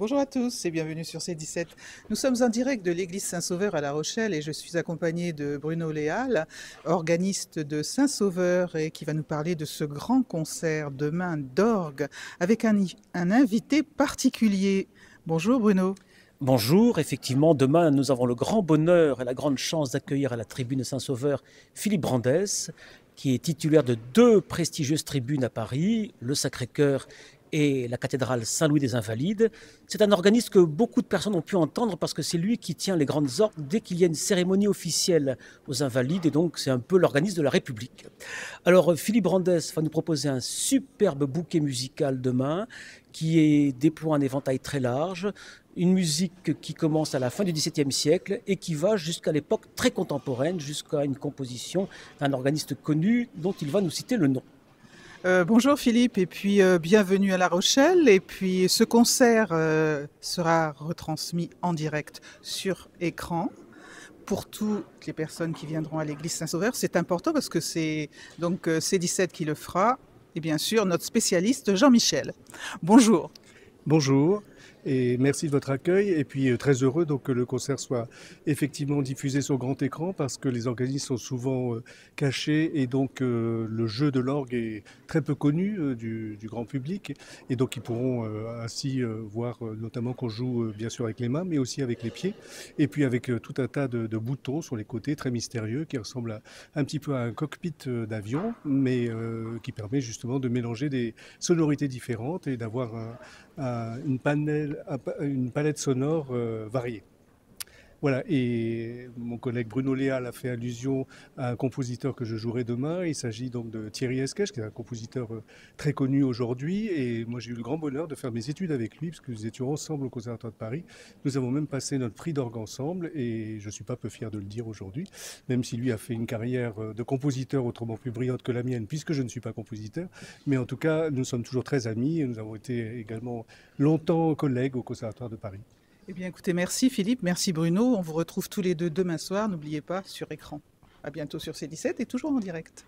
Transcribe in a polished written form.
Bonjour à tous et bienvenue sur C17. Nous sommes en direct de l'église Saint-Sauveur à La Rochelle et je suis accompagnée de Bruno Léal, organiste de Saint-Sauveur et qui va nous parler de ce grand concert demain d'orgue avec un invité particulier. Bonjour Bruno. Bonjour, effectivement, demain nous avons le grand bonheur et la grande chance d'accueillir à la tribune Saint-Sauveur Philippe Brandès, qui est titulaire de deux prestigieuses tribunes à Paris, le Sacré-Cœur et la cathédrale Saint-Louis des Invalides. C'est un organiste que beaucoup de personnes ont pu entendre parce que c'est lui qui tient les grandes orgues dès qu'il y a une cérémonie officielle aux Invalides et donc c'est un peu l'organiste de la République. Alors Philippe Brandès va nous proposer un superbe bouquet musical demain qui déploie un éventail très large, une musique qui commence à la fin du XVIIe siècle et qui va jusqu'à l'époque très contemporaine, jusqu'à une composition d'un organiste connu dont il va nous citer le nom. Bonjour Philippe et puis bienvenue à La Rochelle et puis ce concert sera retransmis en direct sur écran pour toutes les personnes qui viendront à l'église Saint-Sauveur. C'est important parce que c'est donc C17 qui le fera et bien sûr notre spécialiste Jean-Michel. Bonjour. Bonjour et merci de votre accueil et puis très heureux donc que le concert soit effectivement diffusé sur grand écran parce que les organismes sont souvent cachés et donc le jeu de l'orgue est très peu connu du grand public et donc ils pourront ainsi voir notamment qu'on joue bien sûr avec les mains mais aussi avec les pieds et puis avec tout un tas de boutons sur les côtés très mystérieux qui ressemblent un petit peu à un cockpit d'avion mais qui permet justement de mélanger des sonorités différentes et d'avoir une palette sonore variée. Voilà, et mon collègue Bruno Léal a fait allusion à un compositeur que je jouerai demain. Il s'agit donc de Thierry Esquèche, qui est un compositeur très connu aujourd'hui. Et moi, j'ai eu le grand bonheur de faire mes études avec lui, parce que nous étions ensemble au Conservatoire de Paris. Nous avons même passé notre prix d'orgue ensemble, et je ne suis pas peu fier de le dire aujourd'hui, même si lui a fait une carrière de compositeur autrement plus brillante que la mienne, puisque je ne suis pas compositeur. Mais en tout cas, nous sommes toujours très amis, et nous avons été également longtemps collègues au Conservatoire de Paris. Eh bien écoutez, merci Philippe, merci Bruno. On vous retrouve tous les deux demain soir, n'oubliez pas, sur écran. À bientôt sur C17 et toujours en direct.